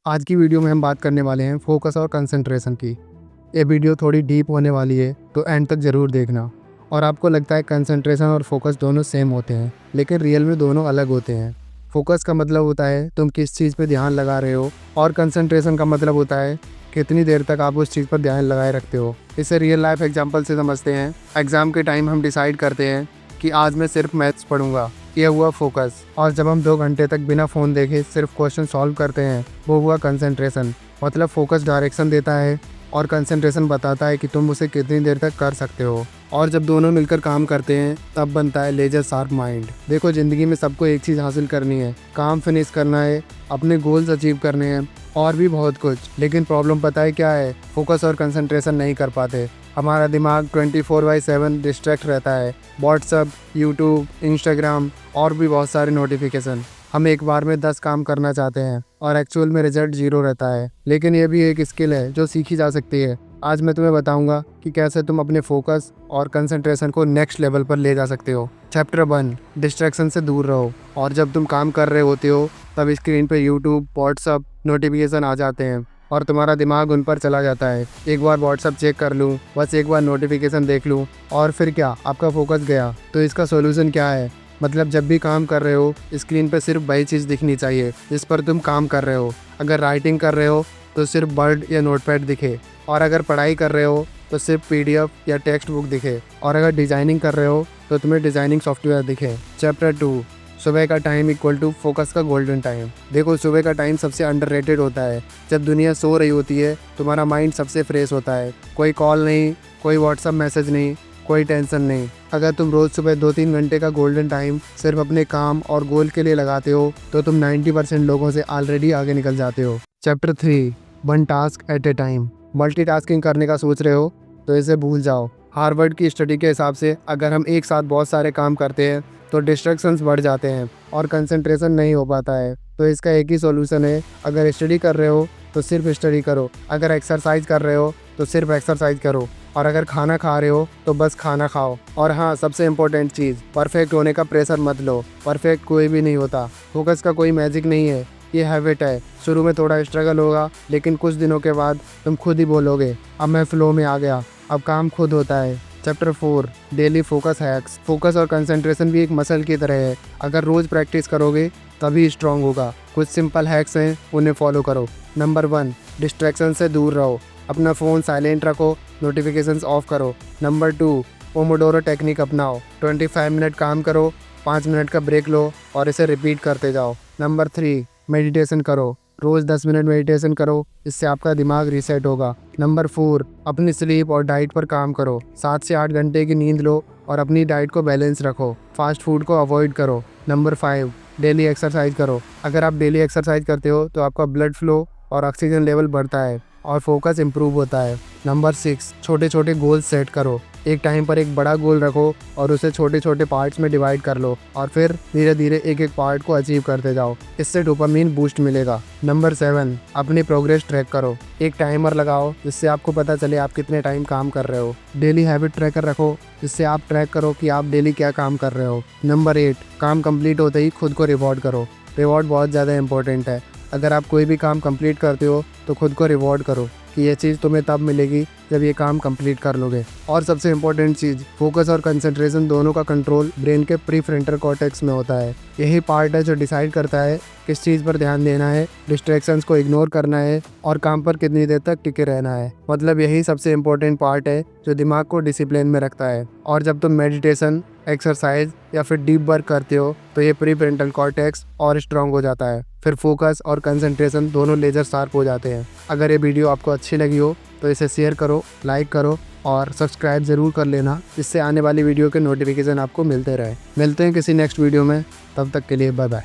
आज की वीडियो में हम बात करने वाले हैं फोकस और कंसंट्रेशन की। ये वीडियो थोड़ी डीप होने वाली है, तो एंड तक ज़रूर देखना। और आपको लगता है कंसंट्रेशन और फोकस दोनों सेम होते हैं, लेकिन रियल में दोनों अलग होते हैं। फोकस का मतलब होता है तुम किस चीज़ पे ध्यान लगा रहे हो, और कंसंट्रेशन का मतलब होता है कितनी देर तक आप उस चीज़ पर ध्यान लगाए रखते हो। इसे रियल लाइफ एग्जाम्पल से समझते हैं। एग्ज़ाम के टाइम हम डिसाइड करते हैं कि आज मैं सिर्फ मैथ्स पढ़ूंगा, ये हुआ फोकस। और जब हम 2 घंटे तक बिना फ़ोन देखे सिर्फ क्वेश्चन सॉल्व करते हैं, वो हुआ कंसंट्रेशन। मतलब फोकस डायरेक्शन देता है और कंसंट्रेशन बताता है कि तुम उसे कितनी देर तक कर सकते हो। और जब दोनों मिलकर काम करते हैं तब बनता है लेजर शार्प माइंड। देखो, ज़िंदगी में सबको एक चीज़ हासिल करनी है, काम फिनिश करना है, अपने गोल्स अचीव करने हैं और भी बहुत कुछ। लेकिन प्रॉब्लम पता है क्या है? फोकस और कंसंट्रेशन नहीं कर पाते। हमारा दिमाग 24/7 डिस्ट्रैक्ट रहता है। व्हाट्सअप, यूट्यूब, इंस्टाग्राम और भी बहुत सारे नोटिफिकेशन। हम एक बार में 10 काम करना चाहते हैं और एक्चुअल में रिजल्ट 0 रहता है। लेकिन ये भी एक स्किल है जो सीखी जा सकती है। आज मैं तुम्हें बताऊंगा कि कैसे तुम अपने फोकस और कंसंट्रेशन को नेक्स्ट लेवल पर ले जा सकते हो। चैप्टर 1, डिस्ट्रैक्शन से दूर रहो। और जब तुम काम कर रहे होते हो तब स्क्रीन पे यूट्यूब, व्हाट्सअप नोटिफिकेशन आ जाते हैं और तुम्हारा दिमाग उन पर चला जाता है। एक बार व्हाट्सअप चेक कर लूँ, बस एक बार नोटिफिकेशन देख लूँ और फिर क्या, आपका फोकस गया। तो इसका सोल्यूशन क्या है? मतलब जब भी काम कर रहे हो स्क्रीन पे सिर्फ वही चीज़ दिखनी चाहिए जिस पर तुम काम कर रहे हो। अगर राइटिंग कर रहे हो तो सिर्फ वर्ड या नोटपैड दिखे, और अगर पढ़ाई कर रहे हो तो सिर्फ PDF या टेक्स्ट बुक दिखे, और अगर डिज़ाइनिंग कर रहे हो तो तुम्हें डिज़ाइनिंग सॉफ्टवेयर दिखे। चैप्टर 2, सुबह का टाइम इक्वल टू फोकस का गोल्डन टाइम। देखो, सुबह का टाइम सबसे अंडररेटेड होता है। जब दुनिया सो रही होती है तुम्हारा माइंड सबसे फ्रेश होता है। कोई कॉल नहीं, कोई व्हाट्सअप मैसेज नहीं, कोई टेंशन नहीं। अगर तुम रोज़ सुबह 2-3 घंटे का गोल्डन टाइम सिर्फ अपने काम और गोल के लिए लगाते हो तो तुम 90% लोगों से ऑलरेडी आगे निकल जाते हो। Chapter 3, 1 task at A time. Multitasking करने का सोच रहे हो तो इसे भूल जाओ। हार्वर्ड की स्टडी के हिसाब से अगर हम एक साथ बहुत सारे काम करते हैं तो डिस्ट्रैक्शंस बढ़ जाते हैं और कंसंट्रेशन नहीं हो पाता है। तो इसका एक ही सॉल्यूशन है, अगर स्टडी कर रहे हो तो सिर्फ स्टडी करो, अगर एक्सरसाइज कर रहे हो तो सिर्फ एक्सरसाइज करो, और अगर खाना खा रहे हो तो बस खाना खाओ। और हाँ, सबसे इम्पोर्टेंट चीज़, परफेक्ट होने का प्रेशर मत लो। परफेक्ट कोई भी नहीं होता। फोकस का कोई मैजिक नहीं है, ये हैबिट है। शुरू में थोड़ा स्ट्रगल होगा, लेकिन कुछ दिनों के बाद तुम खुद ही बोलोगे अब मैं फ्लो में आ गया, अब काम खुद होता है। Chapter 4, daily focus hacks. Focus और कंसंट्रेशन भी एक मसल की तरह है। अगर रोज़ प्रैक्टिस करोगे तभी स्ट्रांग होगा। कुछ सिंपल हैक्स हैं, उन्हें फॉलो करो। नंबर 1, डिस्ट्रैक्शन से दूर रहो। अपना फ़ोन साइलेंट रखो, नोटिफिकेशंस ऑफ करो। नंबर 2, पोमोडोरो टेक्निक अपनाओ। 25 मिनट काम करो, 5 मिनट का ब्रेक लो और इसे रिपीट करते जाओ। नंबर 3, मेडिटेशन करो। रोज़ 10 मिनट मेडिटेशन करो, इससे आपका दिमाग रीसेट होगा। नंबर 4, अपनी स्लीप और डाइट पर काम करो। 7 से 8 घंटे की नींद लो और अपनी डाइट को बैलेंस रखो। फास्ट फूड को अवॉइड करो। नंबर 5, डेली एक्सरसाइज करो। अगर आप डेली एक्सरसाइज करते हो तो आपका ब्लड फ्लो और ऑक्सीजन लेवल बढ़ता है और फोकस इम्प्रूव होता है। नंबर 6, छोटे छोटे गोल सेट करो। एक टाइम पर एक बड़ा गोल रखो और उसे छोटे छोटे पार्ट्स में डिवाइड कर लो, और फिर धीरे धीरे एक एक पार्ट को अचीव करते जाओ। इससे डोपामिन बूस्ट मिलेगा। नंबर 7, अपनी प्रोग्रेस ट्रैक करो। एक टाइमर लगाओ जिससे आपको पता चले आप कितने टाइम काम कर रहे हो। डेली हैबिट ट्रैकर रखो जिससे आप ट्रैक करो कि आप डेली क्या काम कर रहे हो। नंबर 8, काम कंप्लीट होते ही खुद को रिवॉर्ड करो। रिवॉर्ड बहुत ज़्यादा इंपॉर्टेंट है। अगर आप कोई भी काम कंप्लीट करते हो तो खुद को रिवॉर्ड करो कि ये चीज़ तुम्हें तब मिलेगी जब ये काम कंप्लीट कर लोगे। और सबसे इम्पोर्टेंट चीज़, फोकस और कंसंट्रेशन दोनों का कंट्रोल ब्रेन के प्रीफ्रंटल कॉर्टेक्स में होता है। यही पार्ट है जो डिसाइड करता है किस चीज़ पर ध्यान देना है, डिस्ट्रैक्शंस को इग्नोर करना है और काम पर कितनी देर तक टिके रहना है। मतलब यही सबसे इम्पोर्टेंट पार्ट है जो दिमाग को डिसिप्लिन में रखता है। और जब तुम मेडिटेशन, एक्सरसाइज या फिर डीप वर्क करते हो तो ये प्रीफ्रंटल कॉर्टेक्स और स्ट्रांग हो जाता है। फिर फोकस और कंसंट्रेशन दोनों लेजर शार्प हो जाते हैं। अगर ये वीडियो आपको अच्छी लगी हो तो इसे शेयर करो, लाइक करो और सब्सक्राइब ज़रूर कर लेना, जिससे आने वाली वीडियो के नोटिफिकेशन आपको मिलते रहे। मिलते हैं किसी नेक्स्ट वीडियो में, तब तक के लिए बाय बाय।